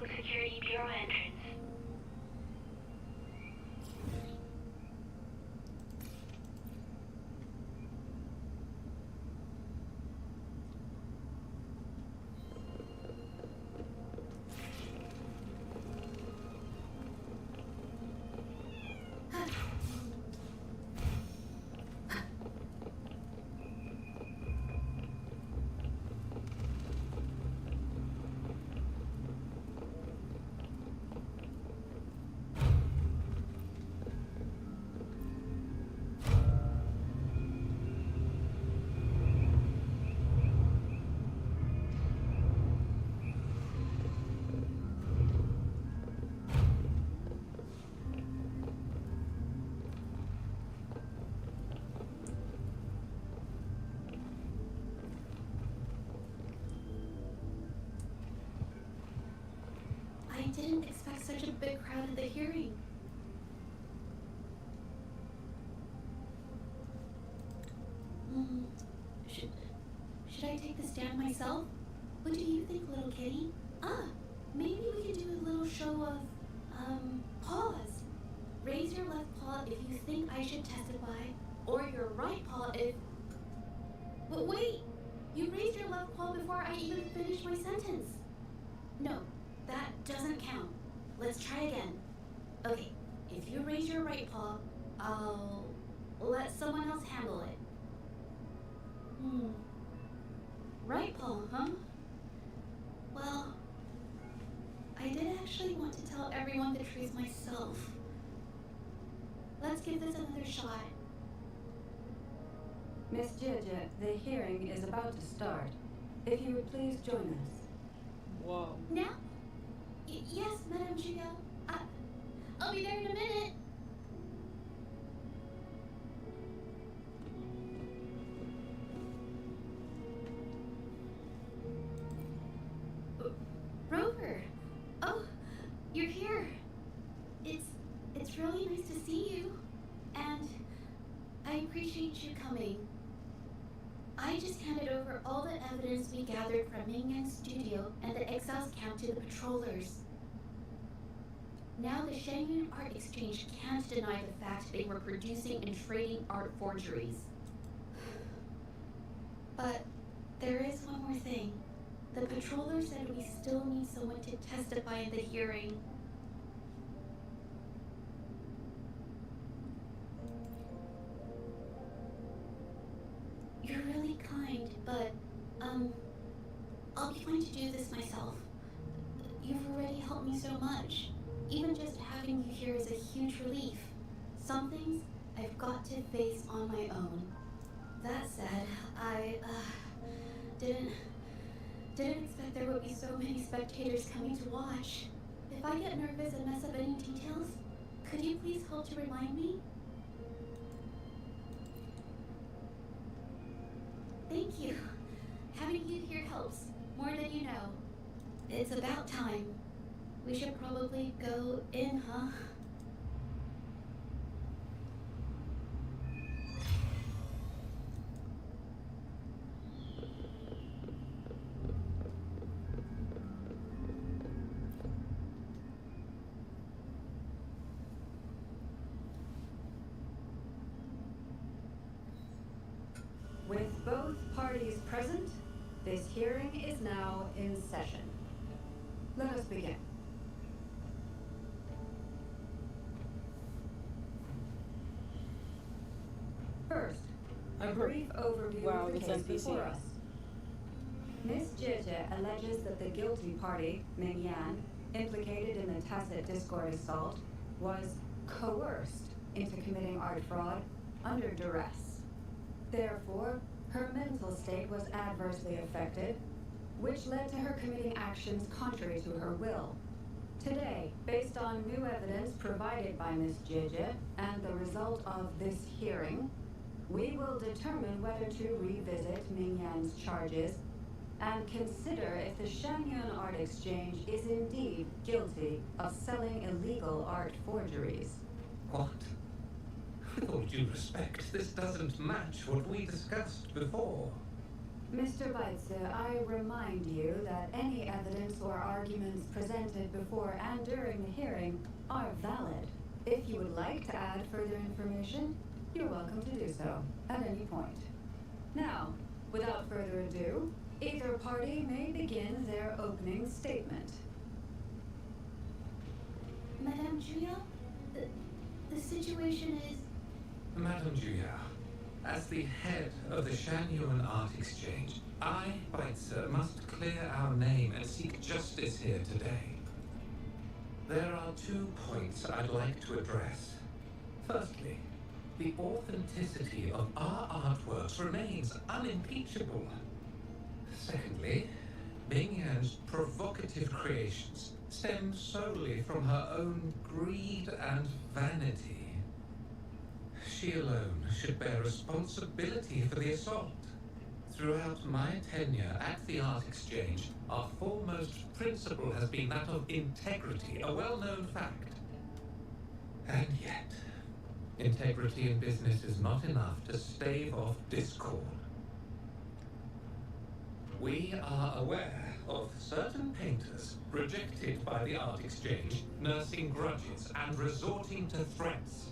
Public Security Bureau entrance. I didn't expect such a big crowd at the hearing. Should I take the stand myself? What do you think, little kitty? Maybe we could do a little show of, paws. Raise your left paw if you think I should testify, or your right paw if... But wait! You raised your left paw before I even finished my sentence. No, that doesn't count. Let's try again. Okay, if you raise your right paw, I'll let someone else handle it. Right paw, huh? Well, I did actually want to tell everyone the truth myself. Let's give this another shot. Miss Jia, the hearing is about to start. If you would please join us. Whoa. Now? Yes, Madame Chico. I'll be there in a minute. Rover. Oh, you're here. It's really nice to see you. And I appreciate you coming. I just handed over all the evidence we gathered from Ming Yan's studio and the exiles camp to the patrollers. Now the Shenyun Art Exchange can't deny the fact they were producing and trading art forgeries. But there is one more thing. The patroller said we still need someone to testify in the hearing. You're really kind, but, I'll be fine to do this myself. You've already helped me so much. Even just having you here is a huge relief. Some things I've got to face on my own. That said, I, didn't expect there would be so many spectators coming to watch. If I get nervous and mess up any details, could you please help to remind me? Thank you. Having you here helps, more than you know. It's about time. We should probably go in, huh? With both parties present, this hearing is now in session. Let us begin. First, a brief overview of the case before us. Miss Jia alleges that the guilty party, Ming Yan, implicated in the tacit Discord assault, was coerced into committing art fraud under duress. Therefore, her mental state was adversely affected, which led to her committing actions contrary to her will. Today, based on new evidence provided by Miss Jia and the result of this hearing, we will determine whether to revisit Ming Yan's charges and consider if the Shenyun Art Exchange is indeed guilty of selling illegal art forgeries. What? With all due respect, this doesn't match what we discussed before. Mr. Weitzer, I remind you that any evidence or arguments presented before and during the hearing are valid. If you would like to add further information, you're welcome to do so at any point. Now, without further ado, either party may begin their opening statement. Madame Julia, the situation is... Madame Julia, as the head of the Shanyuan Art Exchange, I, Weitzer, must clear our name and seek justice here today. There are 2 points I'd like to address. Firstly, the authenticity of our artworks remains unimpeachable. Secondly, Ming Yan's provocative creations stem solely from her own greed and vanity. She alone should bear responsibility for the assault. Throughout my tenure at the Art Exchange, our foremost principle has been that of integrity, a well-known fact. And yet, integrity in business is not enough to stave off discord. We are aware of certain painters rejected by the Art Exchange, nursing grudges and resorting to threats.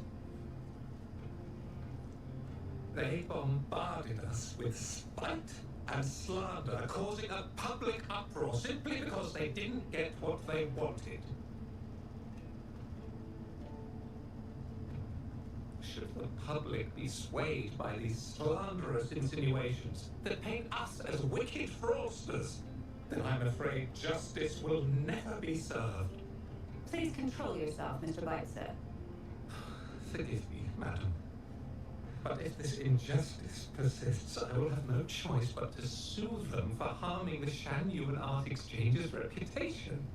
They bombarded us with spite and slander, causing a public uproar simply because they didn't get what they wanted. Should the public be swayed by these slanderous insinuations that paint us as wicked fraudsters, then I'm afraid justice will never be served. Please control yourself, Mr. Weitzer. Forgive me, madam. But if this injustice persists, I will have no choice but to sue them for harming the Shanyuan Art Exchange's reputation.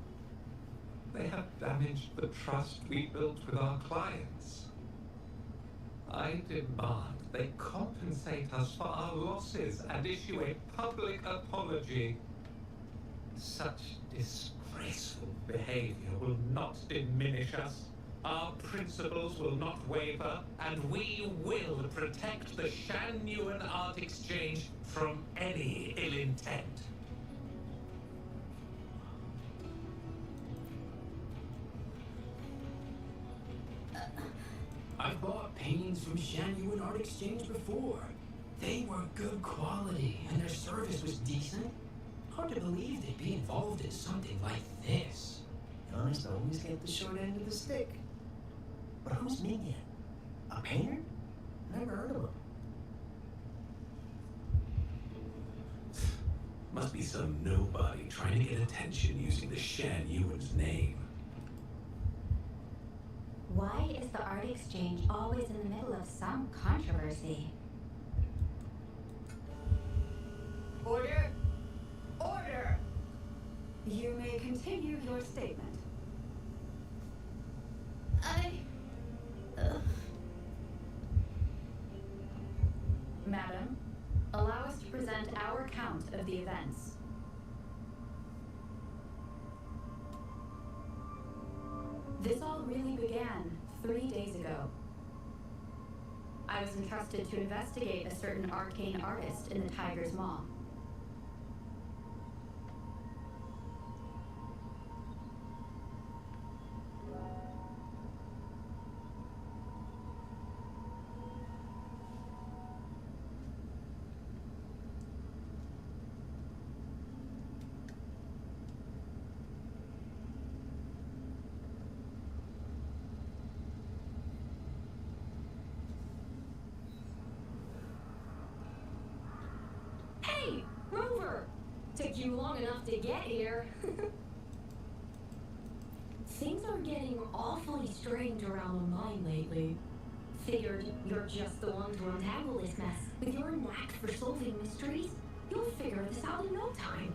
They have damaged the trust we built with our clients. I demand they compensate us for our losses and issue a public apology. Such disgraceful behavior will not diminish us. Our principles will not waver, and we will protect the Shanyuan Art Exchange from any ill intent. I've bought paintings from Shanyuan Art Exchange before. They were good quality, and their service was decent. Hard to believe they'd be involved in something like this. Honest, always get the short end of the stick. But who's Ming Yan? A painter? Never heard of him. Must be some nobody trying to get attention using the Shanyuan's name. Why is the Art Exchange always in the middle of some controversy? Order! Order! You may continue your statement. Madam, allow us to present our account of the events. This all really began 3 days ago. I was entrusted to investigate a certain arcane artist in the Tiger's Maw. Hey, Rover! Took you long enough to get here. Things are getting awfully strange around the mine lately. Figured you're just the one to untangle this mess. With your knack for solving mysteries, you'll figure this out in no time.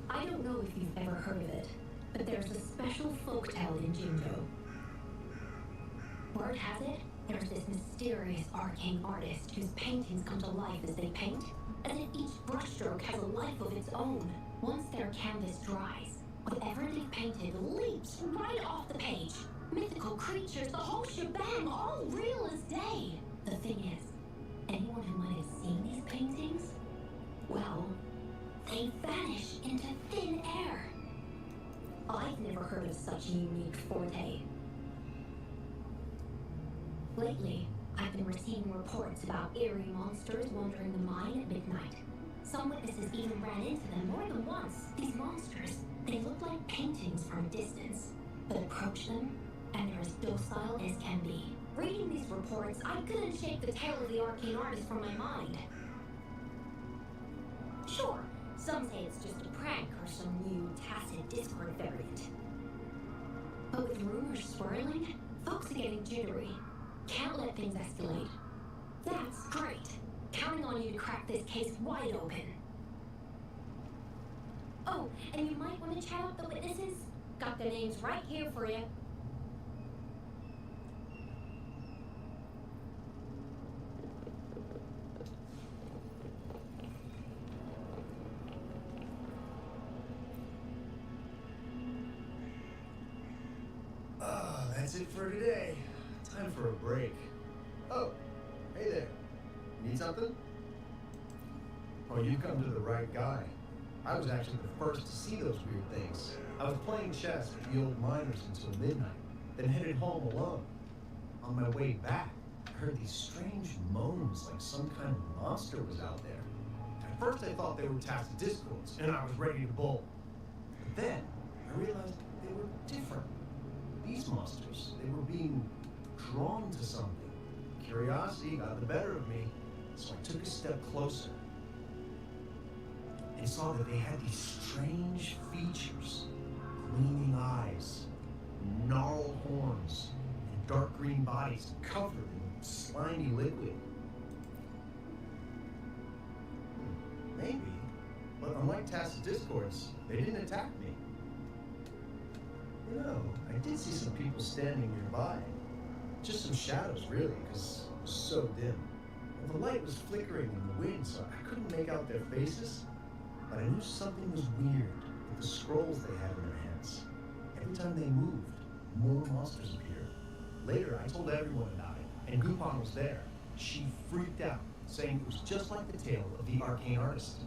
I don't know if you've ever heard of it, but there's a special folktale in Jingo. Word has it, there's this mysterious arcane artist whose paintings come to life as they paint, as if each brushstroke has a life of its own. Once their canvas dries, whatever they've painted leaps right off the page. Mythical creatures, the whole shebang, all real as day. The thing is, anyone who might have seen these paintings, well, they vanish into thin air. I've never heard of such a unique forte. Lately, I've been receiving reports about eerie monsters wandering the mine at midnight. Some witnesses even ran into them more than once. These monsters, they look like paintings from a distance, but approach them, and they're as docile as can be. Reading these reports, I couldn't shake the tale of the arcane artist from my mind. Sure, some say it's just a prank or some new tacit Discord variant. But with rumors swirling, folks are getting jittery. Can't let things escalate. That's great. Counting on you to crack this case wide open. Oh, and you might want to chat out the witnesses. Got their names right here for you. That's it for today. Time for a break. Oh, hey there. Need something? Oh, you've come to the right guy. I was actually the first to see those weird things. I was playing chess with the old miners until midnight, then headed home alone. On my way back, I heard these strange moans like some kind of monster was out there. At first I thought they were tacit discords, and I was ready to bolt. But then, I realized they were different. These monsters, they were being drawn to something. Curiosity got the better of me, so I took a step closer and saw that they had these strange features. Gleaming eyes, gnarled horns, and dark green bodies covered in slimy liquid. Maybe, but unlike tacit discords, they didn't attack me. You know, I did see some people standing nearby. Just some shadows, really, because it was so dim. And the light was flickering in the wind, so I couldn't make out their faces. But I knew something was weird with the scrolls they had in their hands. Every time they moved, more monsters appeared. Later, I told everyone about it, and Gupon was there. She freaked out, saying it was just like the tale of the arcane artist.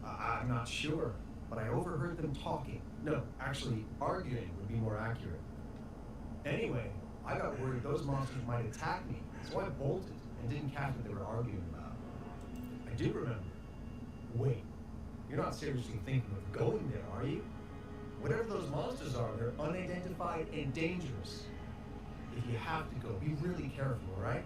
I'm not sure, but I overheard them talking. No, actually, arguing would be more accurate. Anyway, I got worried those monsters might attack me, so I bolted and didn't catch what they were arguing about. I do remember. Wait, you're not seriously thinking of going there, are you? Whatever those monsters are, they're unidentified and dangerous. If you have to go, be really careful, all right?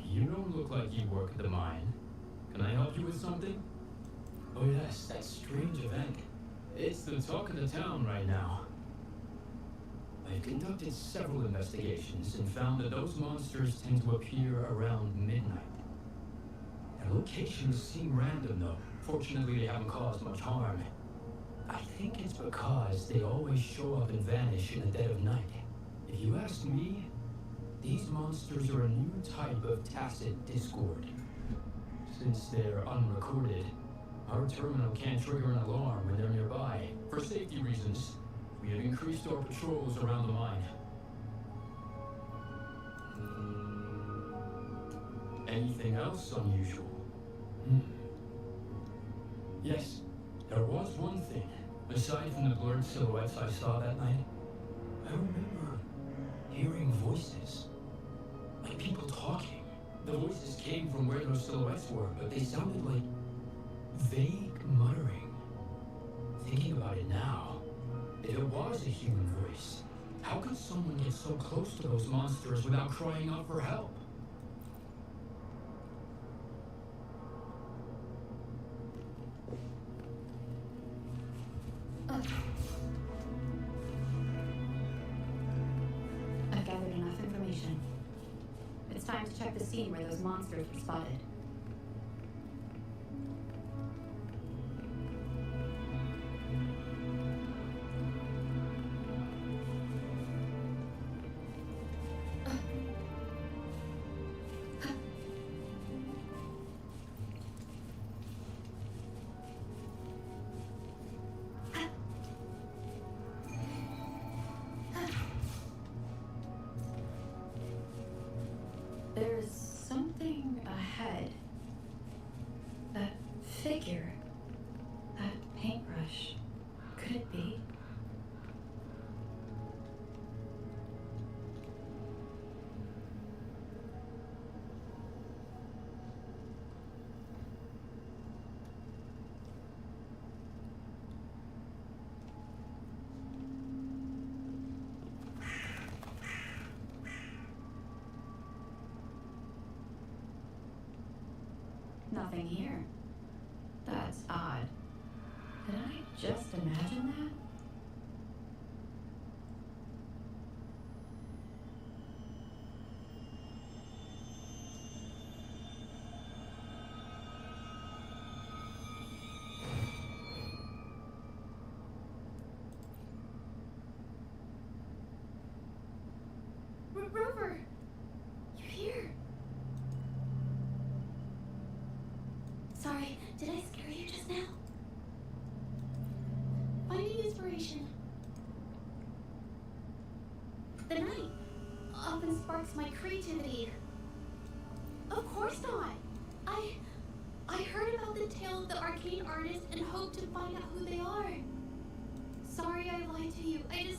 You don't look like you work at the mine. Can I help you with something? Oh yes, that strange event. It's the talk of the town right now. I've conducted several investigations and found that those monsters tend to appear around midnight. Their locations seem random though. Fortunately, they haven't caused much harm. I think it's because they always show up and vanish in the dead of night. If you ask me, these monsters are a new type of tacit discord. Since they're unrecorded, our terminal can't trigger an alarm when they're nearby. For safety reasons, we have increased our patrols around the mine. Anything else unusual? Yes, there was one thing. Aside from the blurred silhouettes I saw that night, I remember hearing voices. Like people talking. The voices came from where those silhouettes were, but they sounded like vague muttering. Thinking about it now, if it was a human voice, how could someone get so close to those monsters without crying out for help? I've gathered enough information. It's time to check the scene where those monsters were spotted. figure. That paintbrush. Could it be? Nothing here. That's odd. Did I just imagine that? Rover! You're here! Sorry, did I scare you just now? Finding inspiration. The night often sparks my creativity. Of course not. I heard about the tale of the arcane artist and hoped to find out who they are. Sorry I lied to you. I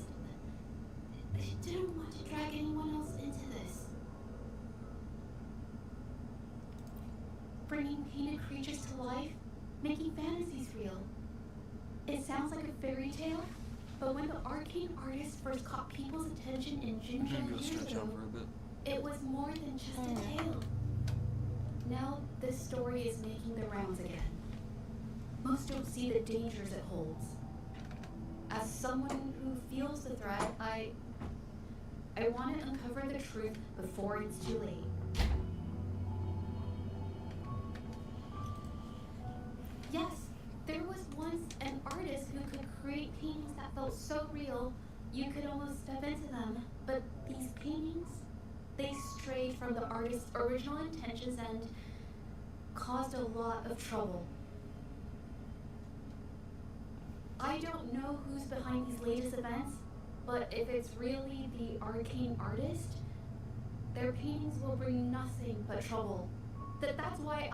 didn't want to drag anyone else into this. Bringing painted creatures to life, making fantasies real. It sounds like a fairy tale, but when the arcane artist first caught people's attention in Jinja years ago, it was more than just a tale. Now this story is making the rounds again. Most don't see the dangers it holds. As someone who feels the threat, I want to uncover the truth before it's too late. Yes, there was once an artist who could create paintings that felt so real, you could almost step into them. But these paintings, they strayed from the artist's original intentions and caused a lot of trouble. I don't know who's behind these latest events, but if it's really the arcane artist, their paintings will bring nothing but trouble. That's why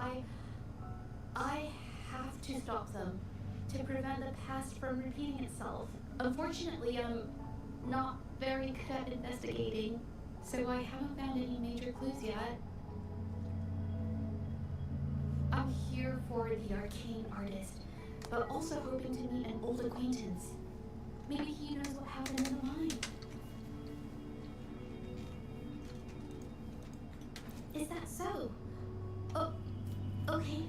I have to stop them, to prevent the past from repeating itself. Unfortunately, I'm not very good at investigating, so I haven't found any major clues yet. I'm here for the arcane artist, but also hoping to meet an old acquaintance. Maybe he knows what happened in the mine. Is that so? Oh, okay.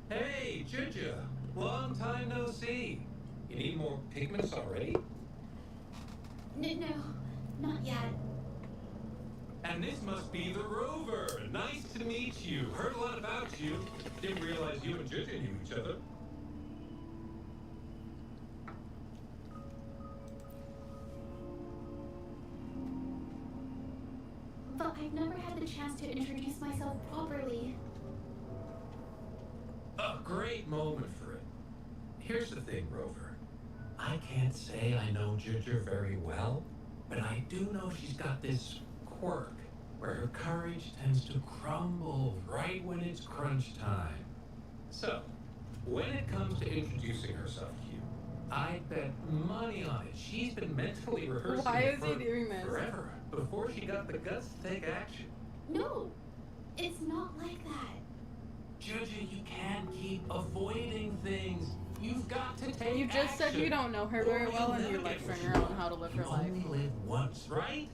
Hey, Jinja! Long time no see. You need more pigments already? No, not yet. And this must be the Rover. Nice to meet you. Heard a lot about you. Didn't realize you and Jinja knew each other. But I've never had the chance to introduce myself properly. A great moment for it. Here's the thing, Rover. I can't say I know Ginger very well, but I do know she's got this quirk where her courage tends to crumble right when it's crunch time. So, when it comes to introducing herself to you, I bet money on it. She's been mentally rehearsing Why it is he doing this? forever before she got the guts to take action. No, it's not like that. Ginger, you can't keep avoiding things. You've got to take You just said you action. don't know her very well and you're lecturing her on how to live her You life. only live once, right?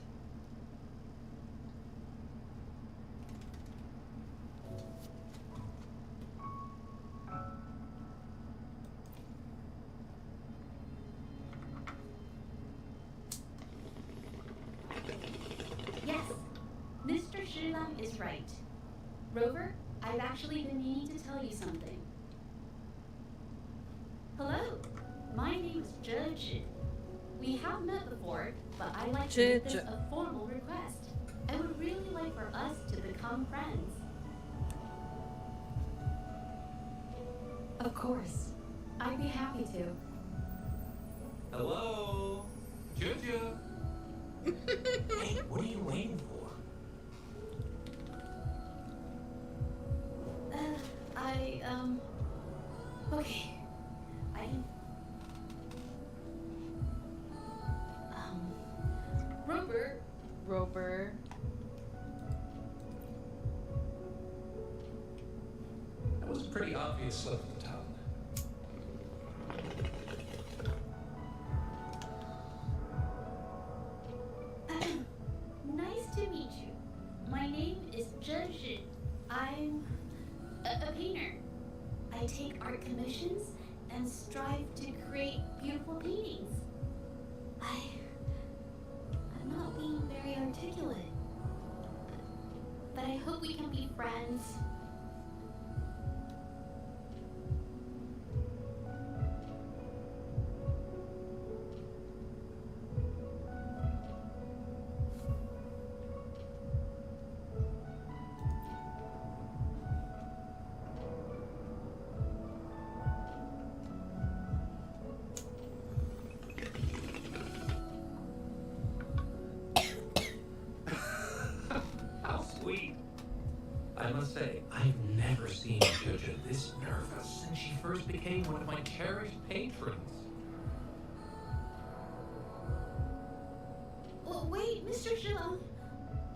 Shilam is right. Rover, I've actually been meaning to tell you something. Hello, my name is Judge. We have met before, but I'd like to make this a formal request. I would really like for us to become friends. Of course. I'd be happy to. Hello? Juju? Hey, what are you waiting for? Okay. Roper. That was a pretty obvious slip of the tongue. Nice to meet you. My name is Judge. I'm a painter. I take art commissions and strive to create beautiful paintings. I'm not being very articulate, but I hope we can be friends. I must say, I've never seen Jojo this nervous since she first became one of my cherished patrons. Oh, wait, Mr. Shilam.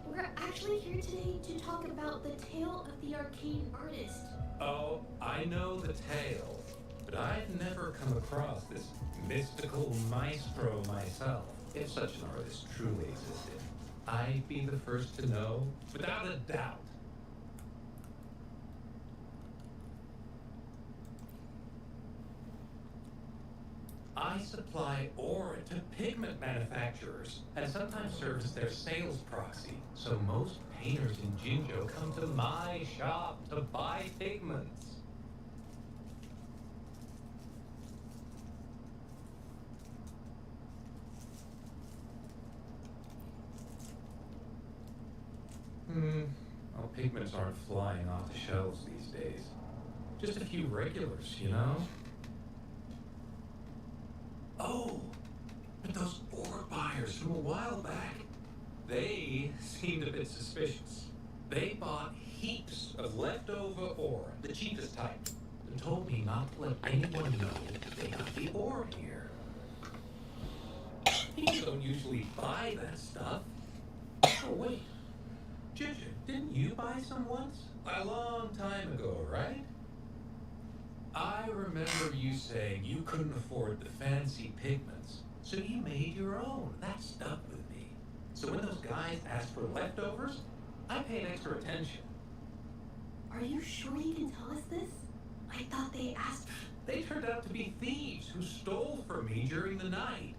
We're actually here today to talk about the tale of the arcane artist. Oh, I know the tale, but I've never come across this mystical maestro myself. If such an artist truly existed, I'd be the first to know, without a doubt. I supply ore to pigment manufacturers and sometimes serve as their sales proxy. So most painters in Jinjo come to my shop to buy pigments. Well, pigments aren't flying off the shelves these days. Just a few regulars, you know? Oh, but those ore buyers from a while back, they seemed a bit suspicious. They bought heaps of leftover ore, the cheapest type, and told me not to let anyone know they got the ore here. People don't usually buy that stuff. Oh, wait. Ginger, didn't you buy some once? A long time ago, right? I remember you saying you couldn't afford the fancy pigments, so you made your own. That stuck with me. So when those guys asked for leftovers, I paid extra attention. Are you sure you can tell us this? I thought they asked. They turned out to be thieves who stole from me during the night.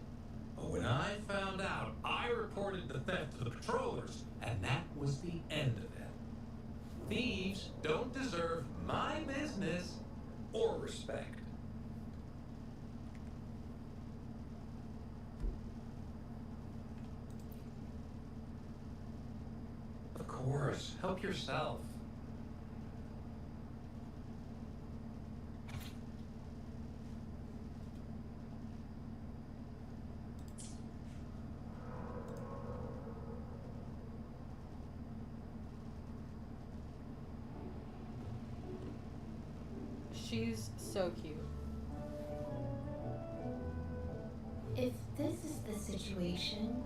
But when I found out, I reported the theft to the patrollers, and that was the end of it. Thieves don't deserve my business or respect. Of course, help yourself. She's so cute. If this is the situation.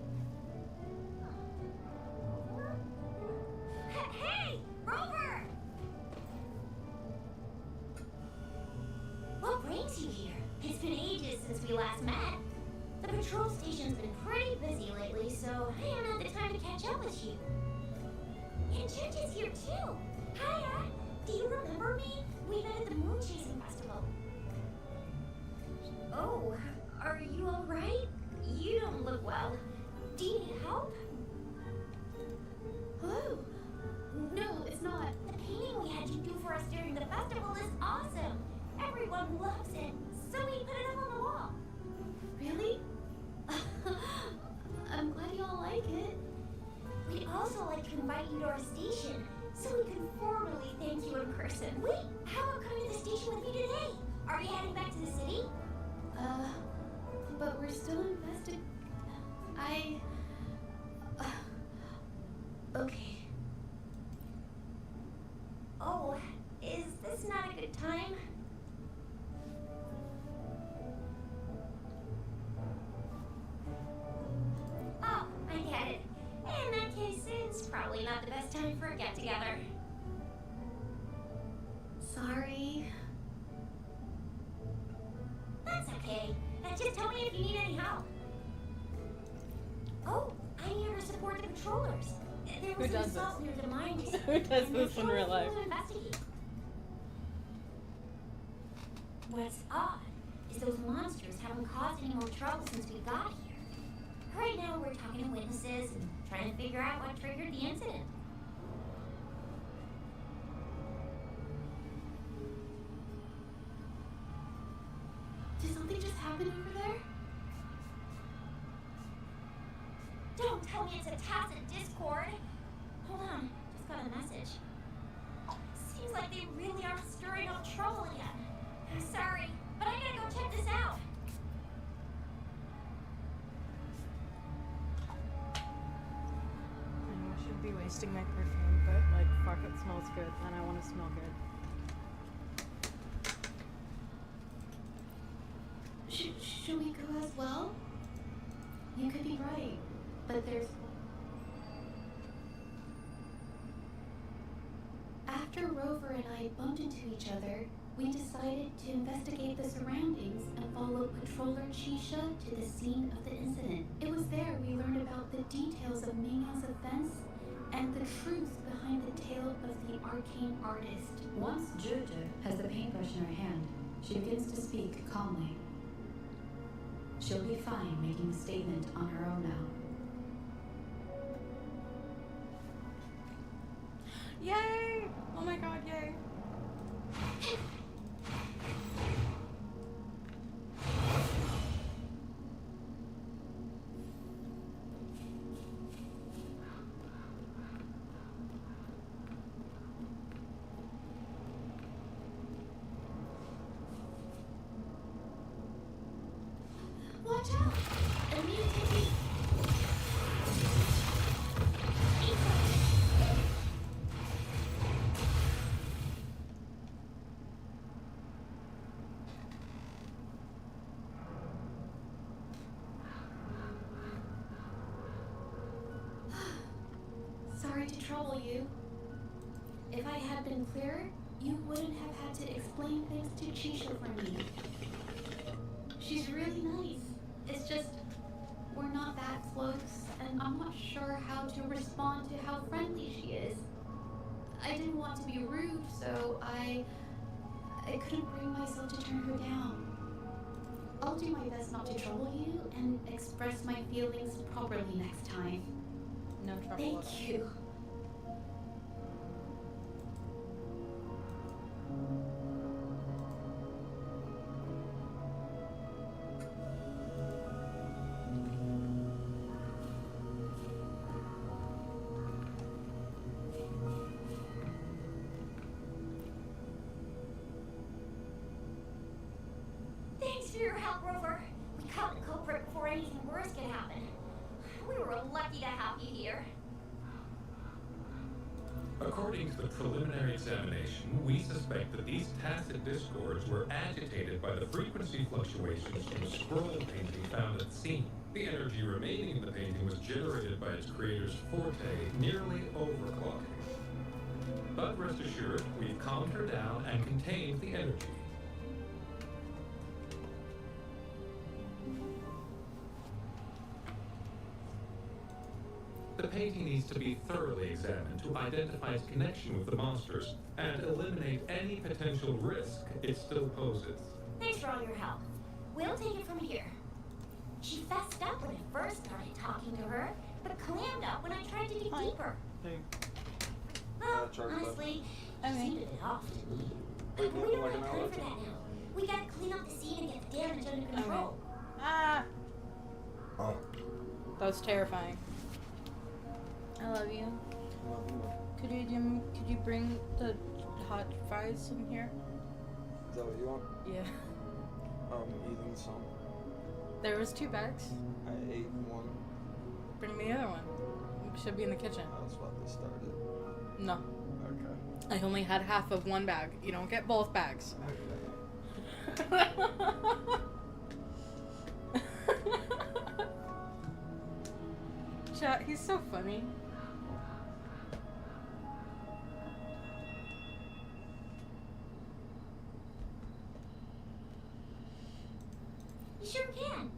Hey, Rover! What brings you here? It's been ages since we last met. The patrol station's been pretty busy lately, so I haven't had the time to catch up with you. And Gigi's here too. Hiya! Do you remember me? We met at the Moon Chasing Festival. Oh, are you alright? You don't look well. Do you need help? Hello. our station so we can formally thank you in person. Wait, how about coming to the station with me today? Are we heading back to the city? But we're still invested. Okay. Oh, is this not a good time? Oh, I get it. In that case, it's probably not the best time for a get-together. Sorry. That's okay. Just tell me if you need any help. Oh, I'm here to support the patrollers. There was Who an does assault this? near the mines. Who does and this in we're real life? trying to investigate. What's odd is those monsters haven't caused any more trouble since we got here. Right now we're talking to witnesses and trying to figure out what triggered the incident. Did something just happen over there? Don't tell me it's a tacit discord. Hold on, just got a message. Seems like they really are stirring up trouble again. I'm sorry, but I gotta go check this out. I know I shouldn't be wasting my perfume, but like, fuck, it smells good, and I want to smell good. Should we go as well? You could be right, but there's... After Rover and I bumped into each other, we decided to investigate the surroundings and follow Patroller Chisha to the scene of the incident. It was there we learned about the details of Mingyan's offense and the truth behind the tale of the arcane artist. Once Juju has the paintbrush in her hand, she begins to speak calmly. She'll be fine making a statement on her own now. Yay! Oh my god, yay! Watch out! A mutant! Sorry to trouble you. If I had been clearer, you wouldn't have had to explain things to Chisha for me. She's really nice. It's just, we're not that close, and I'm not sure how to respond to how friendly she is. I didn't want to be rude, so I couldn't bring myself to turn her down. I'll do my best not to trouble you and express my feelings properly next time. No trouble. Thank you. Thanks for your help, Rover. We caught the culprit before anything worse could happen. We were lucky to have you here. According to the preliminary examination, we suspect that these tacit discords were agitated by the frequency fluctuations from the scroll painting found at the scene. The energy remaining in the painting was generated by its creator's forte, nearly overclocking. But rest assured, we've calmed her down and contained the energy. The painting needs to be thoroughly examined to identify its connection with the monsters and eliminate any potential risk it still poses. Thanks for all your help. We'll take it from here. She fessed up when I first started talking to her, but clammed up when I tried to dig deeper. Hey. Well, charge honestly, I she mean- seemed a bit off to me. Wait, But we don't like have an time hour? for that now. We gotta clean up the scene and get the damage under control. Ah! Oh, That was terrifying. I love you. Could you bring the hot fries in here? Is that what you want? Yeah. Eating some. There was 2 bags. I ate one. Bring the other one. It should be in the kitchen. I was about to start it. No. Okay. I only had half of one bag. You don't get both bags. Okay. Chat, he's so funny. You sure can.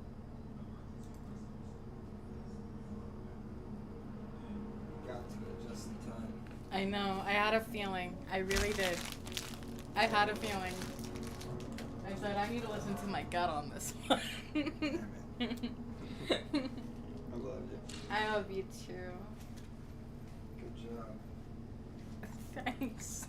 Got to it just in time. I know. I had a feeling. I really did. I had a feeling. I said, I need to listen to my gut on this one. Damn it. I love you. I love you too. Good job. Thanks.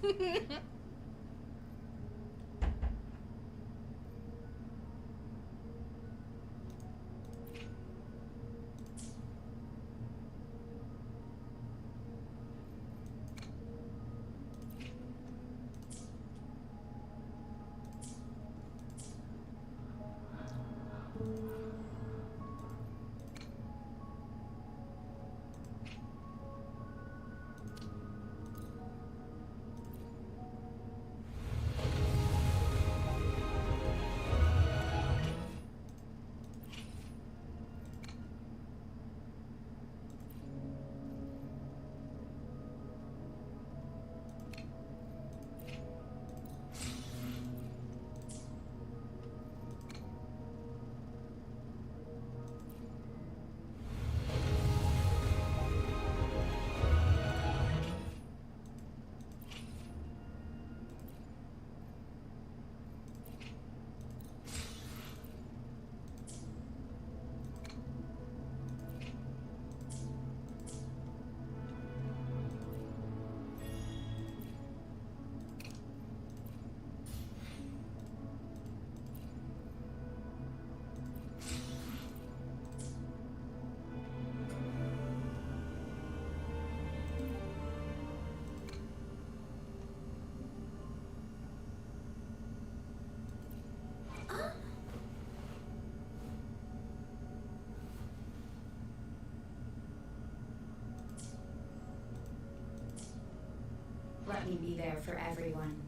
Let me be there for everyone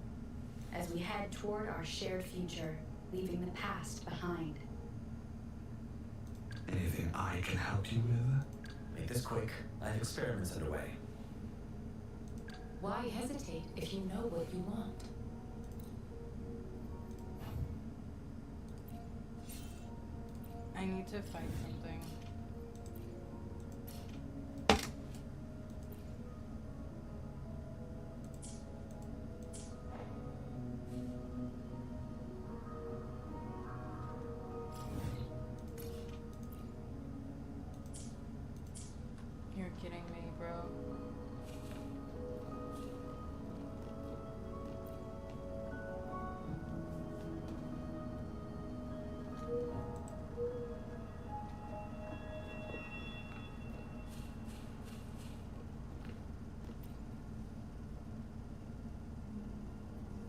as we head toward our shared future, leaving the past behind. Anything I can help you with? Make this quick. I have experiments underway. Why hesitate if you know what you want? I need to find something. You're kidding me, bro.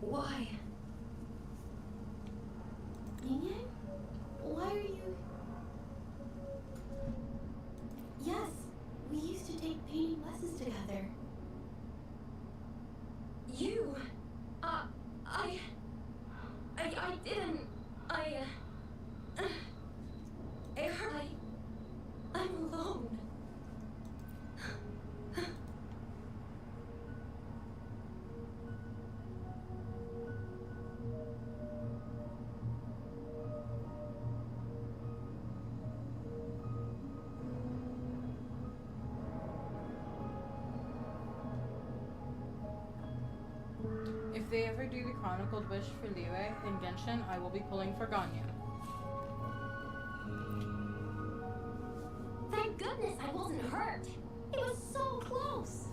Why? Yin Yang? Why are you... Yes, we used to take painting lessons together. You? I didn't. It hurt. I'm alone. If they ever do the Chronicled Wish for Liyue in Genshin, I will be pulling for Ganya. Thank goodness I wasn't hurt. It was so close.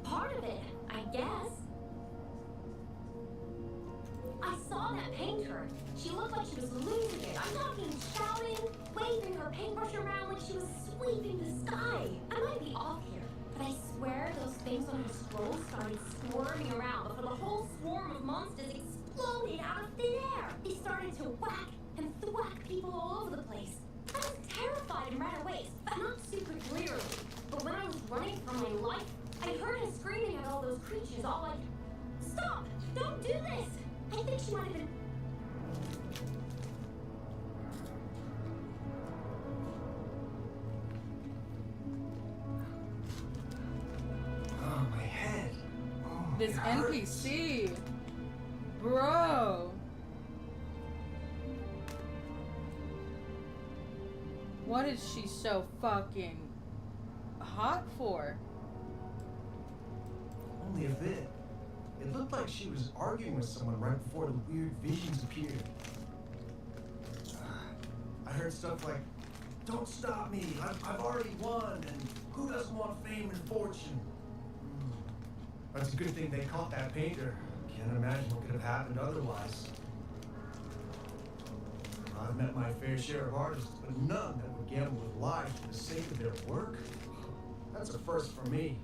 Part of it, I guess. I saw that painter. She looked like she was losing it. I'm talking shouting, waving her paintbrush brush around like she was sweeping the sky. I might be off here, but I swear those things on the scroll started squirming around before the whole swarm of monsters exploded out of thin air. They started to whack and thwack people all over the place. I was terrified and ran away, but not super clearly. But when I was running for my life, I heard her screaming at all those creatures, all like, "Stop! Don't do this!" I think she might have been... Oh, my head. Oh, This it hurts. NPC. Bro. What is she so fucking hot for? Only a bit. It looked like she was arguing with someone right before the weird visions appeared. I heard stuff like, "Don't stop me, I've already won, and who doesn't want fame and fortune?" That's a good thing they caught that painter. Can't imagine what could have happened otherwise. I've met my fair share of artists, but none that would gamble with lives for the sake of their work. That's a first for me.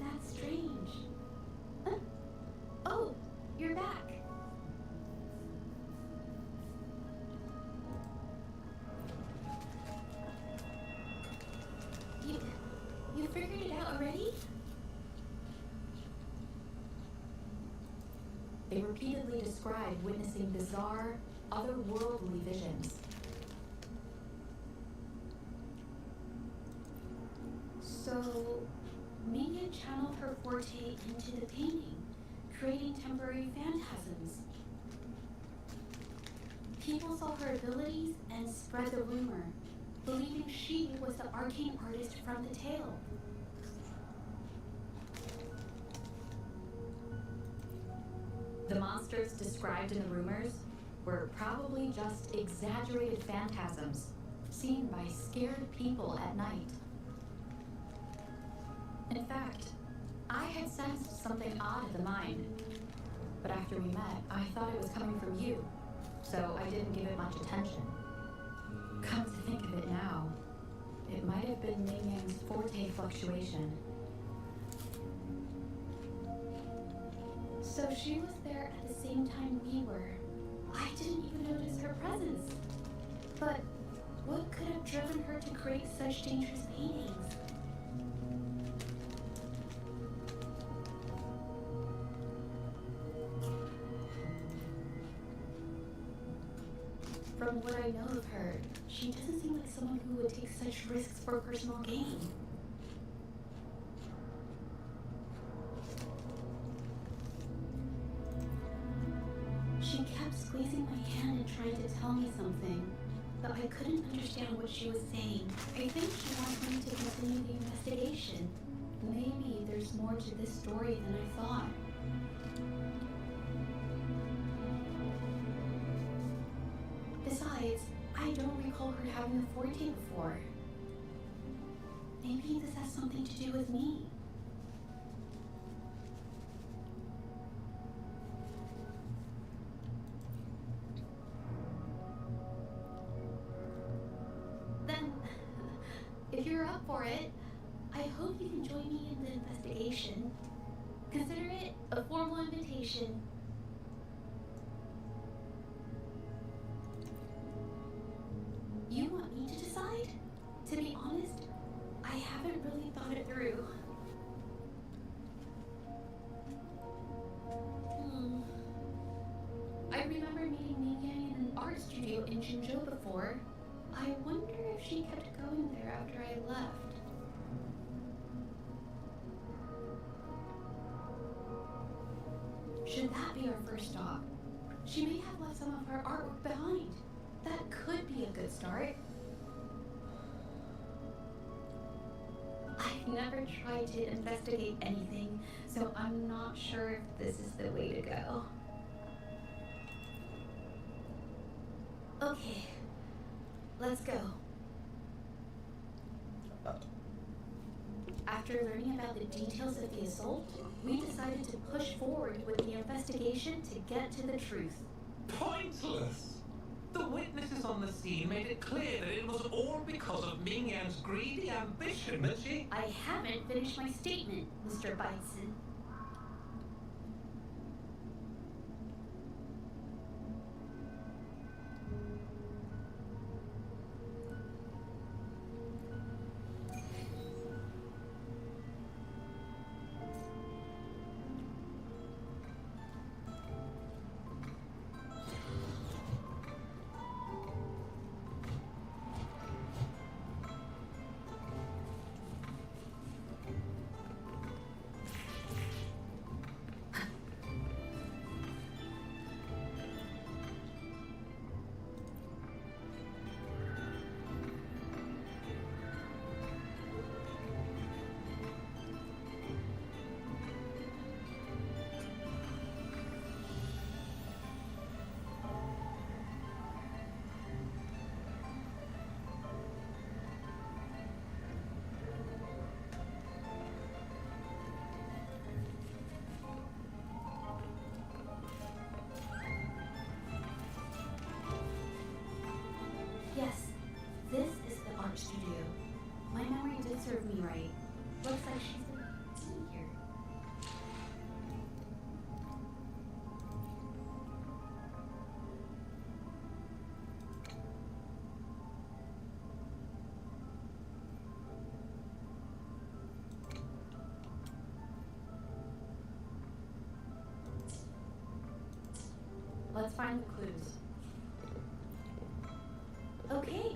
That's strange. Huh? Oh, you're back. You figured it out already? They repeatedly described witnessing bizarre, otherworldly visions. So, Mia channeled her forte into the painting, creating temporary phantasms. People saw her abilities and spread the rumor, believing she was the arcane artist from the tale. The monsters described in the rumors were probably just exaggerated phantasms seen by scared people at night. In fact, I had sensed something odd in the mine, but after we met, I thought it was coming from you, so I didn't give it much attention. Come to think of it now, it might have been Ming Yang's forte fluctuation. So she was there at the same time we were. I didn't even notice her presence. But what could have driven her to create such dangerous paintings? From what I know of her, she doesn't seem like someone who would take such risks for personal gain. She kept squeezing my hand and trying to tell me something, but I couldn't understand what she was saying. I think she wants me to continue the investigation. Maybe there's more to this story than I thought. Besides, I don't recall her having a forte before. Maybe this has something to do with me. Then, if you're up for it, I hope you can join me in the investigation. Consider it a formal invitation. You want me to decide? To be honest, I haven't really thought it through. I remember meeting Ming Yang in an art studio in Jinzhou before. I wonder if she kept going there after I left. Should that be our first stop? She may have left some of her artwork behind. That could be a good start. I I've never tried to investigate anything, so I'm not sure if this is the way to go. Okay, let's go. After learning about the details of the assault, we decided to push forward with the investigation to get to the truth. Pointless! The witnesses on the scene made it clear that it was all because of Ming Yan's greedy ambition that she... I haven't finished my statement, Mr. Bison. Yes, this is the art studio. My memory did serve me right. Looks like she's been seen here. Let's find the clues. Okay.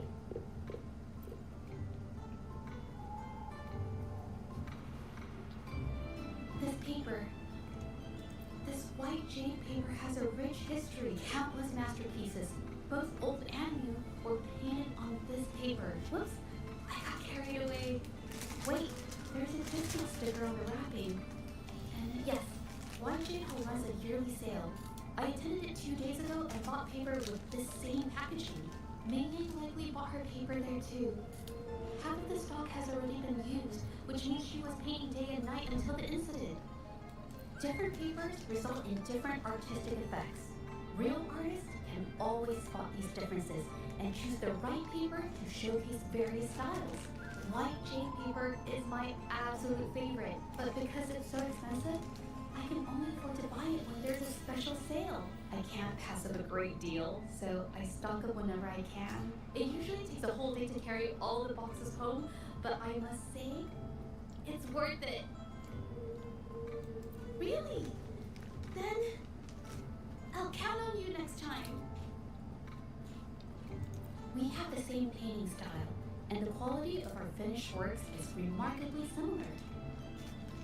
This paper. This white jade paper has a rich history. Countless masterpieces, both old and new, were painted on this paper. Whoops, I got carried away. Wait, there's a discount sticker on the wrapping. And yes, White Jade Hall runs a yearly sale. I attended it 2 days ago and bought paper with this same packaging. Ming Yang likely bought her paper there too. Half of the stock has already been used, which means she was painting day and night until the incident. Different papers result in different artistic effects. Real artists can always spot these differences and choose the right paper to showcase various styles. White jade paper is my absolute favorite, but because it's so expensive, I can only afford to buy it when there's a special sale. I can't pass up a great deal, so I stock up whenever I can. It usually takes a whole day to carry all the boxes home, but I must say, it's worth it. Really? Then, I'll count on you next time. We have the same painting style, and the quality of our finished works is remarkably similar.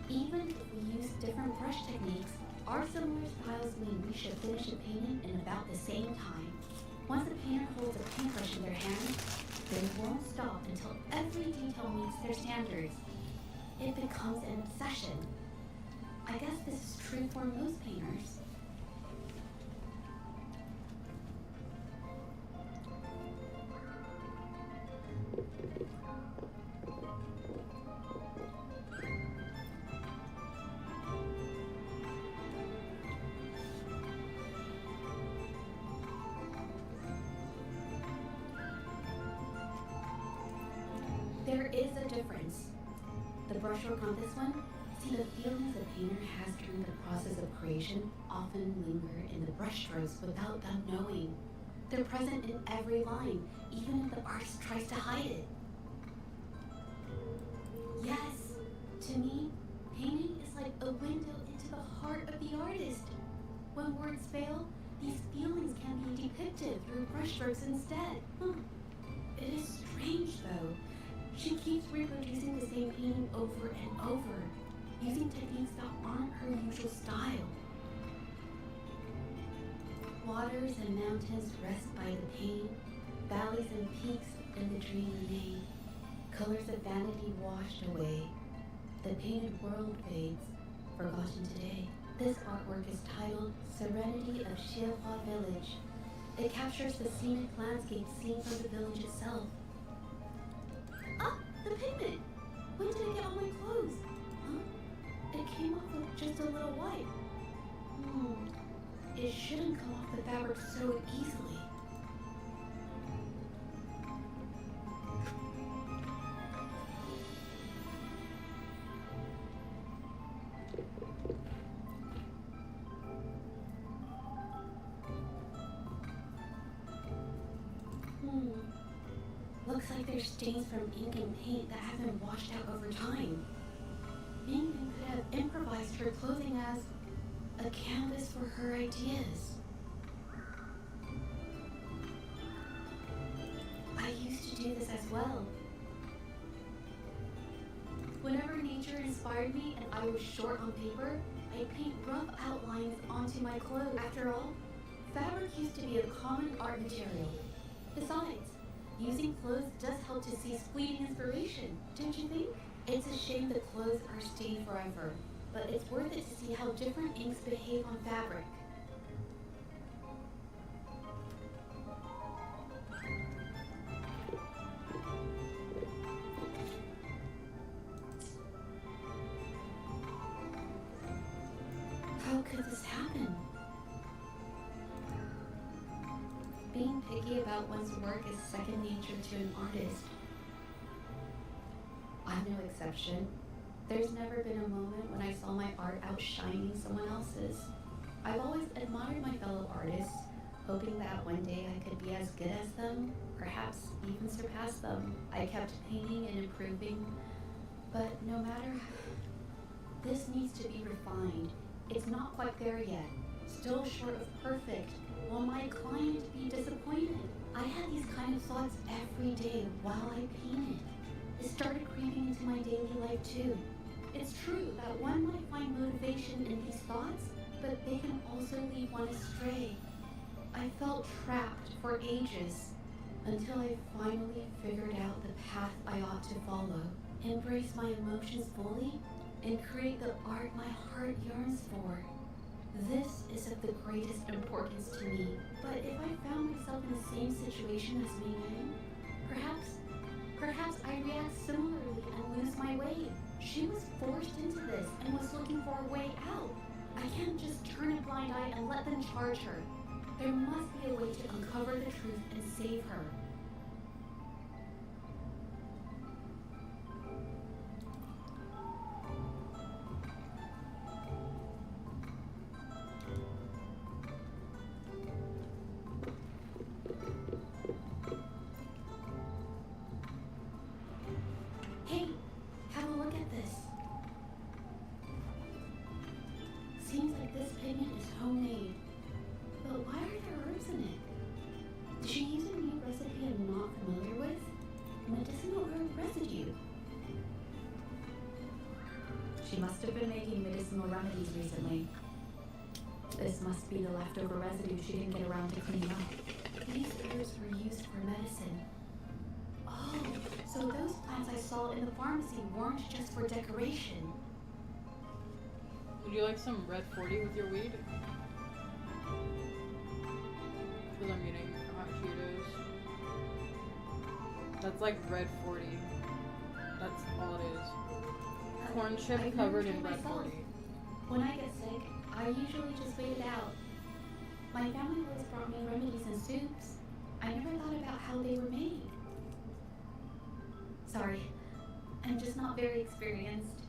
Even if we use different brush techniques, our similar styles mean we should finish a painting in about the same time. Once the painter holds a paintbrush in their hand, they won't stop until every detail meets their standards. It becomes an obsession. I guess this is true for most painters. There is a difference. The brushwork on this one, see the feelings the painter has during the process of creation often linger in the brushstrokes without them knowing. They're present in every line, even if the artist tries to hide it. Yes, to me, painting is like a window into the heart of the artist. When words fail, these feelings can be depicted through brushstrokes instead. It is strange though. She keeps reproducing the same painting over and over, using techniques that aren't her usual style. Waters and mountains rest by the pain, valleys and peaks in the dream remain, colors of vanity washed away, The painted world fades, forgotten today. This artwork is titled Serenity of Shilhua Village. It captures the scenic landscape seen from the village itself. Ah, the pigment! When did it get on my clothes? Huh? It came off with just a little wipe. It shouldn't come off the fabric so easily. Looks like there's stains from ink and paint that have been washed out over time. Mingman could have improvised her clothing as a canvas for her ideas. I used to do this as well. Whenever nature inspired me and I was short on paper, I'd paint rough outlines onto my clothes. After all, fabric used to be a common art material. Besides, using clothes does help to seize fleeting inspiration, don't you think? It's a shame the clothes are stained forever, but it's worth it to see how different inks behave on fabric. How could this happen? Being picky about one's work is second nature to an artist. I'm no exception. There's never been a moment when I saw my art outshining someone else's. I've always admired my fellow artists, hoping that one day I could be as good as them, perhaps even surpass them. I kept painting and improving, but no matter, this needs to be refined. It's not quite there yet, still short of perfect. Will my client be disappointed? I had these kind of thoughts every day while I painted. It started creeping into my daily life too. It's true that one might find motivation in these thoughts, but they can also lead one astray. I felt trapped for ages until I finally figured out the path I ought to follow, embrace my emotions fully, and create the art my heart yearns for. This is of the greatest importance to me. But if I found myself in the same situation as Ming Yang, perhaps I react similarly and lose my way. She was forced into this and was looking for a way out. I can't just turn a blind eye and let them charge her. There must be a way to uncover the truth and save her. Hey, have a look at this. Seems like this pigment is homemade. But why are there herbs in it? Did she use a new recipe I'm not familiar with? Medicinal herb residue. She must have been making medicinal remedies recently. This must be the leftover residue she didn't get around to cleaning up. These herbs were used for medicine. Oh, so those plants I saw in the pharmacy weren't just for decoration. Would you like some red 40 with your weed? Because I'm eating hot Cheetos. That's like red 40. That's all it is. Corn chip I've covered never in tried red myself. 40. When I get sick, I usually just wait it out. My family always brought me remedies and soups. I never thought about how they were made. Sorry, I'm just not very experienced.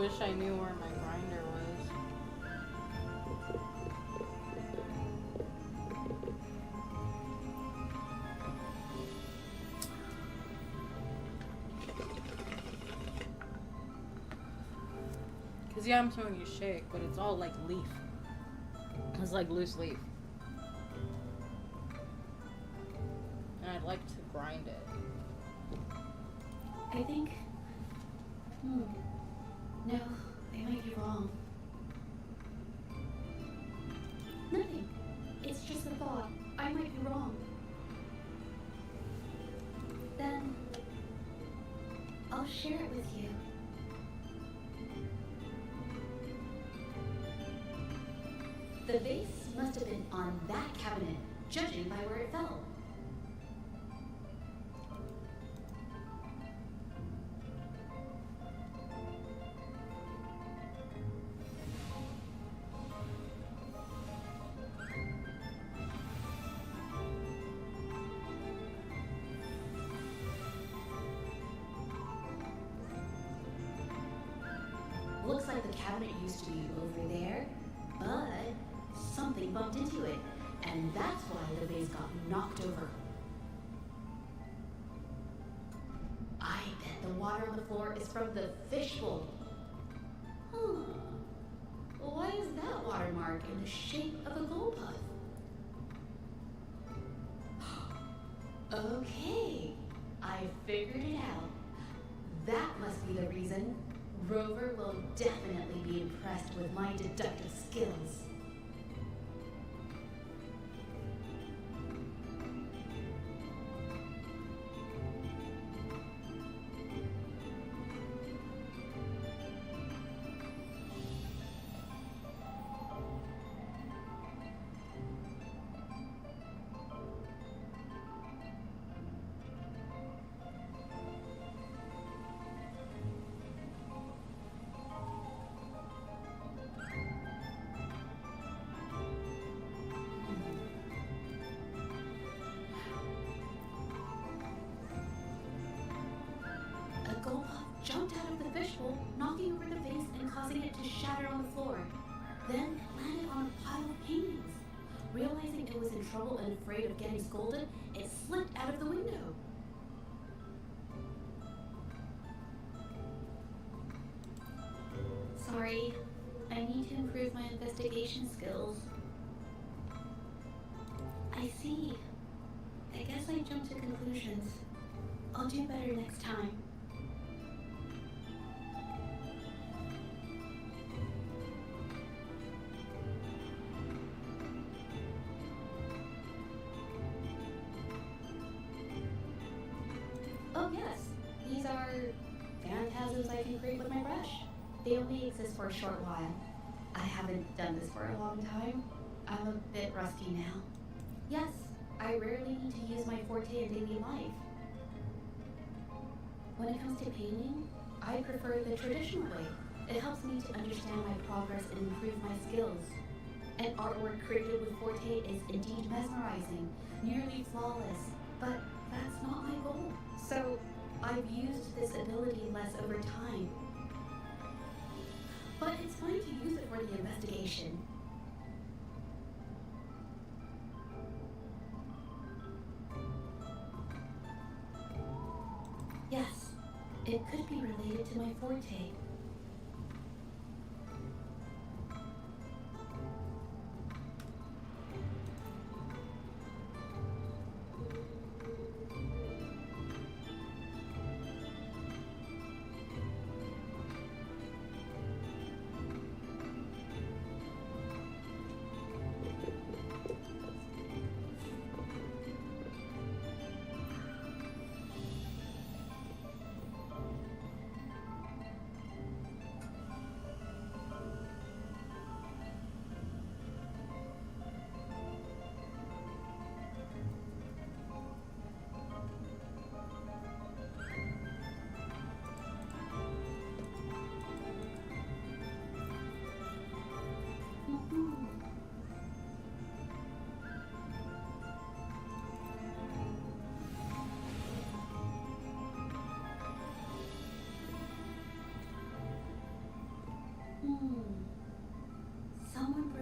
wish I knew where my grinder was. Cause yeah, I'm showing you shake, but it's all like leaf. It's like loose leaf. And I'd like to grind it. I think... No, I might be wrong. Nothing. It's just a thought. I might be wrong. Then... I'll share it with you. The vase must have been on that cabinet, judging by where it fell. Looks like the cabinet used to be over there, but something bumped into it, and that's why the vase got knocked over. I bet the water on the floor is from the fishbowl. Huh. Why is that watermark in the shape of a gold puff? Okay, I figured it out. That must be the reason. Rover will definitely be impressed with my deductive skills. Jumped out of the fishbowl, knocking over the vase and causing it to shatter on the floor. Then landed on a pile of paintings. Realizing it was in trouble and afraid of getting scolded, it slipped out of the window. Sorry, I need to improve my investigation skills. I see. I guess I jumped to conclusions. I'll do better next time. Oh yes, these are phantasms I can create with my brush. They only exist for a short while. I haven't done this for a long time. I'm a bit rusty now. Yes, I rarely need to use my forte in daily life. When it comes to painting, I prefer the traditional way. It helps me to understand my progress and improve my skills. An artwork created with forte is indeed mesmerizing, nearly flawless, but that's not my goal. So I've used this ability less over time. But it's fine to use it for the investigation. Yes, it could be related to my forte.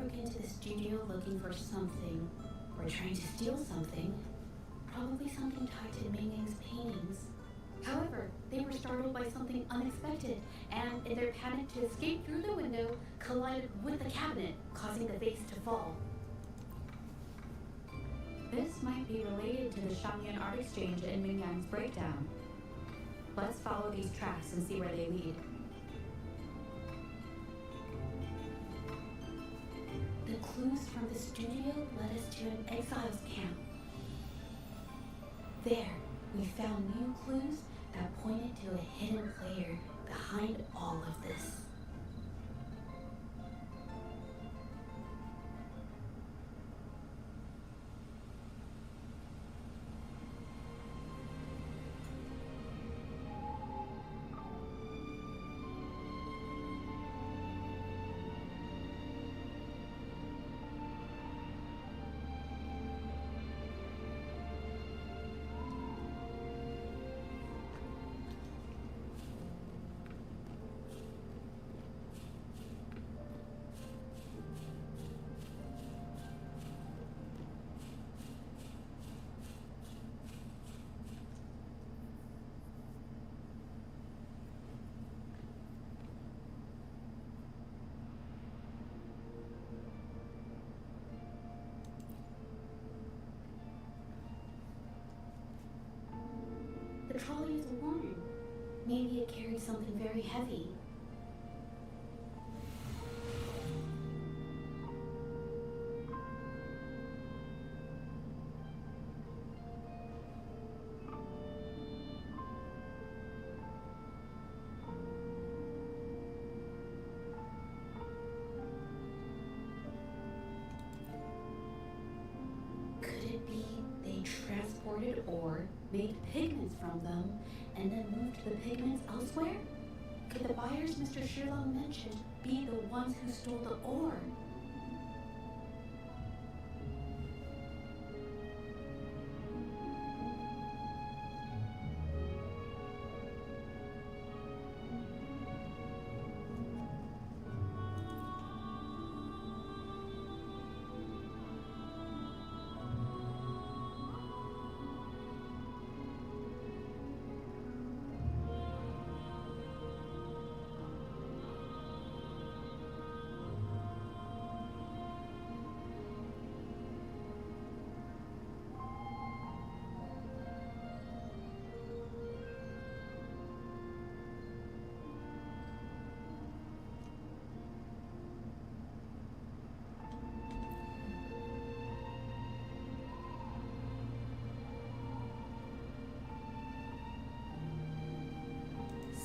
broke into the studio looking for something, or trying to steal something. Probably something tied to Ming Yang's paintings. However, they were startled by something unexpected, and in their panic to escape through the window, collided with the cabinet, causing the vase to fall. This might be related to the Shangyun Art Exchange and Ming Yang's breakdown. Let's follow these tracks and see where they lead. The clues from the studio led us to an exiles camp. There, we found new clues that pointed to a hidden player behind all of this. The trolley is a warning. Maybe it carried something very heavy. Could it be they transported ore, made pigments from them, and then moved the pigments elsewhere? Could the buyers Mr. Shilong mentioned be the ones who stole the ore?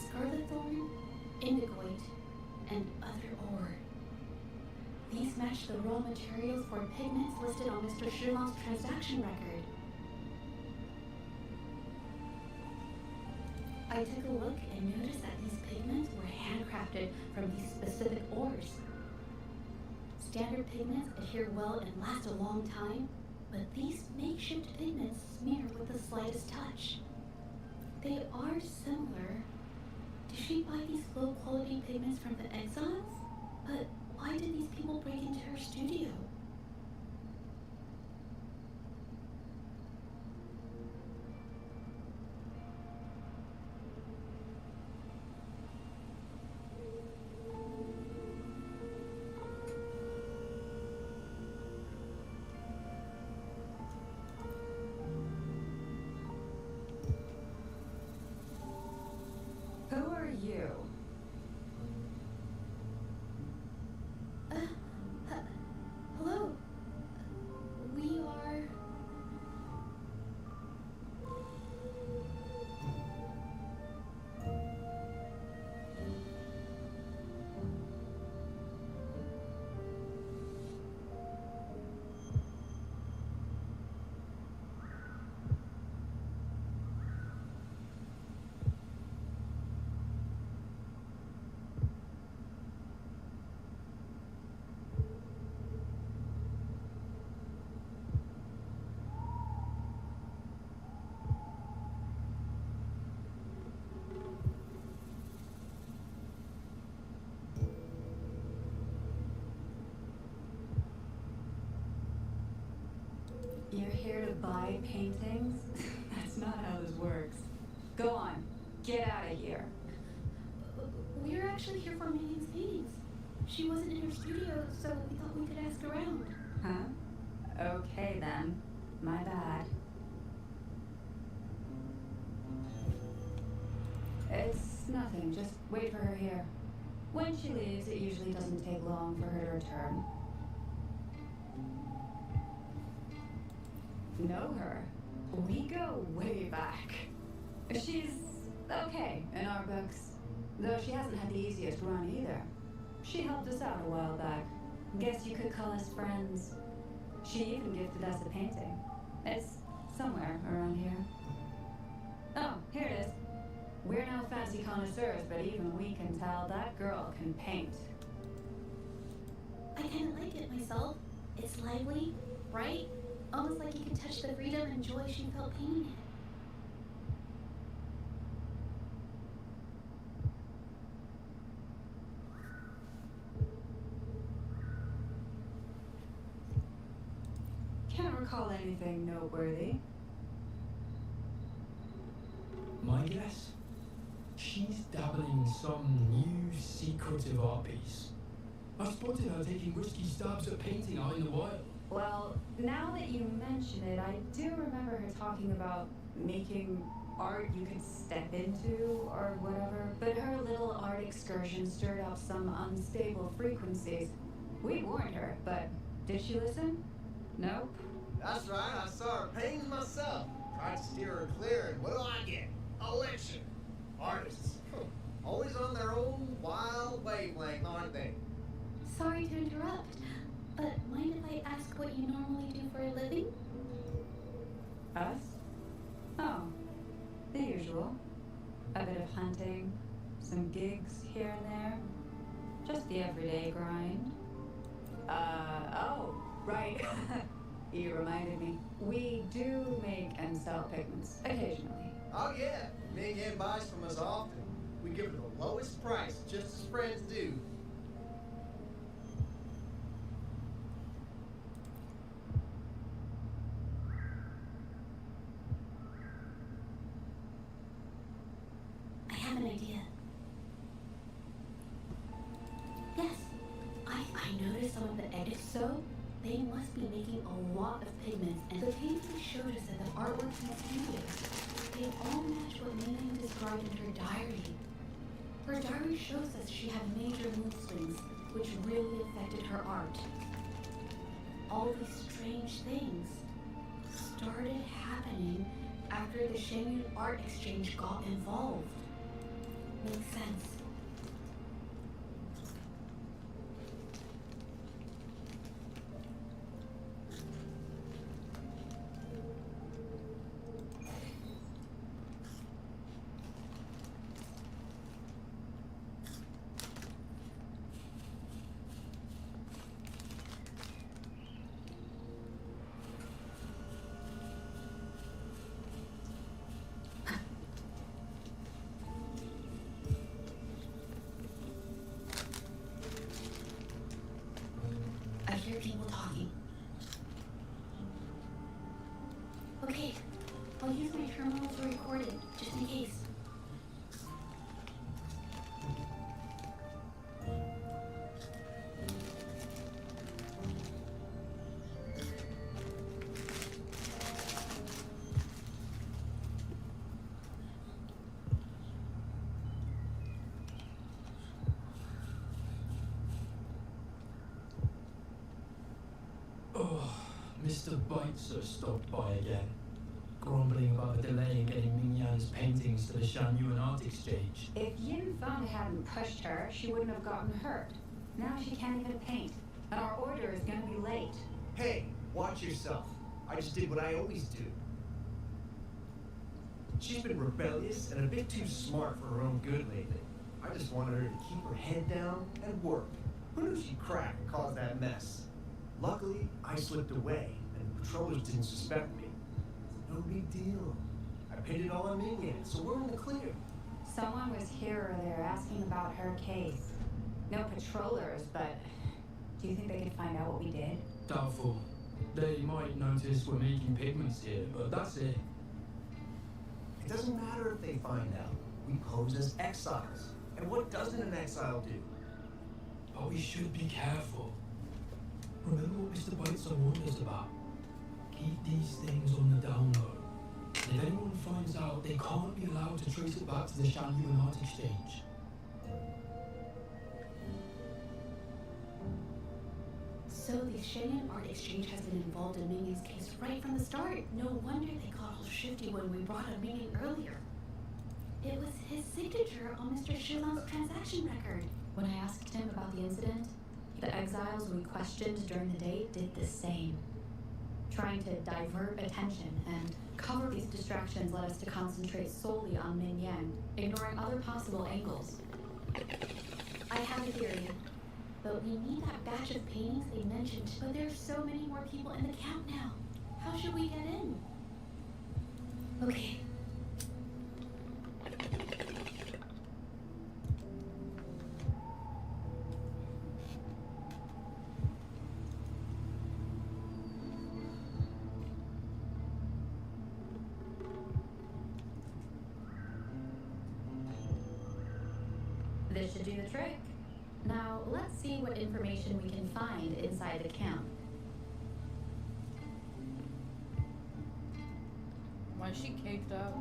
Scarlet thorn, indigoite, and other ore. These match the raw materials for pigments listed on Mr. Shilong's transaction record. I took a look and noticed that these pigments were handcrafted from these specific ores. Standard pigments adhere well and last a long time, but these makeshift pigments smear with the slightest touch. They are similar. Did she buy these low-quality pigments from the exiles? But why did these people break into her studio? Who are you? Hello? buy paintings? That's not how this works. Go on, get out of here. We're actually here for Megan's paintings. She wasn't in her studio, so we thought we could ask around. Huh? Okay then. My bad. It's nothing, just wait for her here. When she leaves, it usually doesn't take long for her to return. Know her? We go way back. She's okay in our books, though she hasn't had the easiest run either. She helped us out a while back. Guess you could call us friends. She even gifted us a painting. It's somewhere around here. Oh, here it is. We're no fancy connoisseurs, but even we can tell that girl can paint. I kind of like it myself. It's lively, bright, almost like you can touch the freedom and joy she felt painting it. Can't recall anything noteworthy. My guess? She's dabbling in some new secretive art piece. I spotted her taking risky stabs at painting out in the wild. Well, now that you mention it, I do remember her talking about making art you could step into or whatever. But her little art excursion stirred up some unstable frequencies. We warned her, but did she listen? Nope. That's right, I saw her painting myself. Tried to steer her clear, and what do I get? A lecture. Artists. Always on their own wild wavelength, aren't they? Sorry to interrupt, but mind if I ask what you normally do for a living? Us? Oh, the usual. A bit of hunting, some gigs here and there. Just the everyday grind. Oh, right. You reminded me. We do make and sell pigments, occasionally. Oh yeah, Ming buys from us often. We give her the lowest price, just as friends do. I have an idea. Yes, I noticed some of the edits, so they must be making a lot of pigments, and the paintings showed us that the artworks in the studio, they all match what Miriam described in her diary. Her diary shows us she had major mood swings, which really affected her art. All these strange things started happening after the Shenyun Art Exchange got involved. Makes sense. I hear people talking. Okay, I'll use my terminal to record it, just in case. Oh, Mr. Beitzer stopped by again, grumbling about the delay in getting Ming-Yan's paintings to the Shanyuan Art Exchange. If Yin Feng hadn't pushed her, she wouldn't have gotten hurt. Now she can't even paint, and our order is gonna be late. Hey, watch yourself. I just did what I always do. She's been rebellious and a bit too smart for her own good lately. I just wanted her to keep her head down and work. Who knew she'd crack and cause that mess? Luckily, I slipped away, and patrollers didn't suspect me. No big deal. I pinned it all on Ming, so we're in the clear. Someone was here earlier asking about her case. No patrollers, but do you think they could find out what we did? Doubtful. They might notice we're making pigments here, but that's it. It doesn't matter if they find out. We pose as exiles. And what doesn't an exile do? But we should be careful. Remember what Mr. Bateson warned us about? Keep these things on the down low. And if anyone finds out, they can't be allowed to trace it back to the Shanyu Art Exchange. So the Shannon Art Exchange has been involved in Ming's case right from the start. No wonder they got all shifty when we brought up Ming earlier. It was his signature on Mr. Shilang's transaction record. When I asked him about the incident, the exiles we questioned during the day did the same. Trying to divert attention and cover these distractions led us to concentrate solely on Min Yang, ignoring other possible angles. I have a theory, but we need that batch of paintings they mentioned. But there's so many more people in the camp now. How should we get in? Okay. This should do the trick. Now, let's see what information we can find inside the camp. Why is she caked up?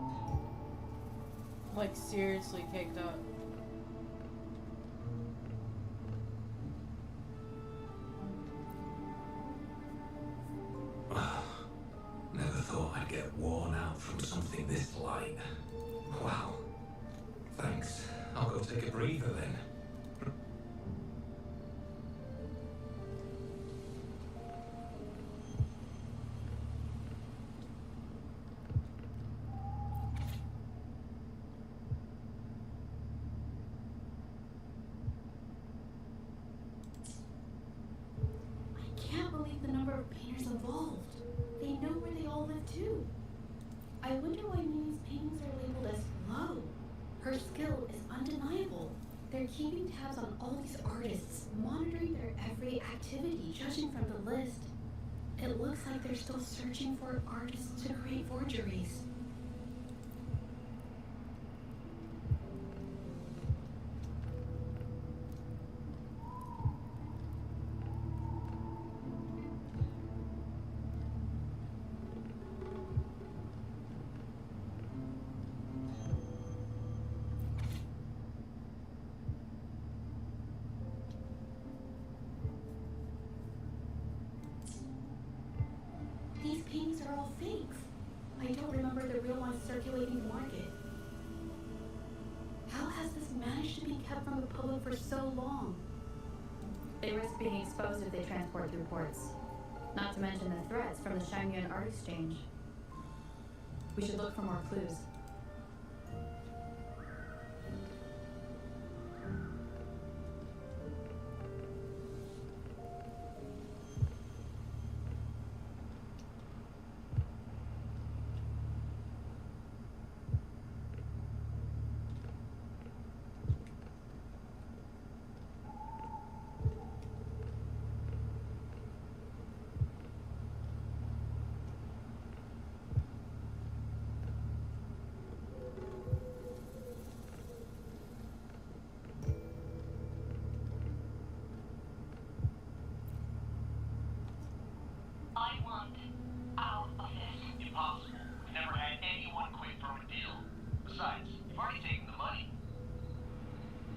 Like, seriously caked up. Never thought I'd get worn out from something this light. Wow. Thanks. I'll go take a breather then. I can't believe the number of painters involved. They know where they all live too. I wonder why Mimi's paintings are labeled as low. Her skill is undeniable. They're keeping tabs on all these artists, monitoring their every activity, judging from the list. It looks like they're still searching for artists to create forgeries. These paintings are all fakes. I don't remember the real ones circulating the market. How has this managed to be kept from the public for so long? They risk being exposed if they transport through ports. Not to mention the threats from the Shangyuan Art Exchange. We should look for more clues. I want out of this. Impossible. We've never had anyone quit from a deal. Besides, you've already taken the money.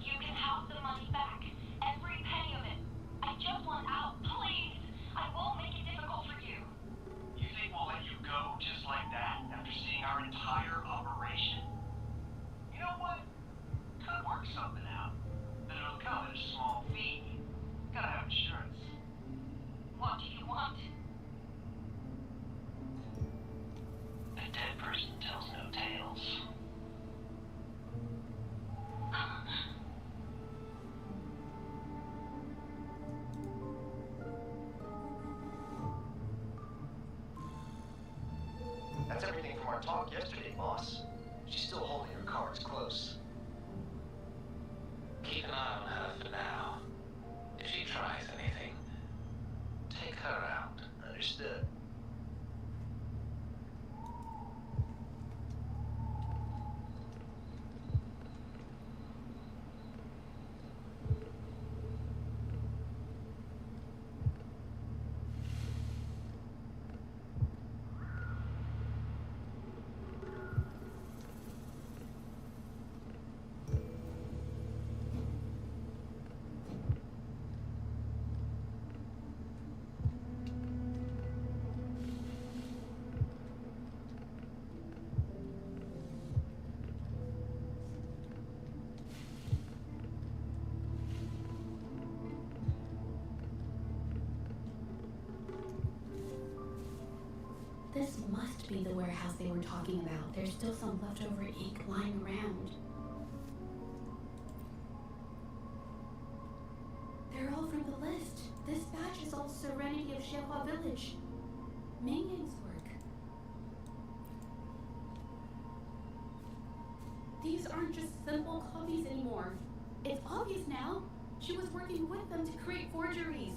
You can have the money back. Every penny of it. I just want out, please. I won't make it difficult for you. You think we'll let you go just like that after seeing our entire operation? You know what? Could work something out. But it'll come at a small fee. Gotta have insurance. What do you want? A dead person tells no tales. That's everything from our talk yesterday, boss. She's still holding her cards close. Keep an eye on her for now. If she tries anything, take her out. Understood. This must be the warehouse they were talking about. There's still some leftover ink lying around. They're all from the list. This batch is all Serenity of Shenhua Village. Mingyang's work. These aren't just simple copies anymore. It's obvious now. She was working with them to create forgeries.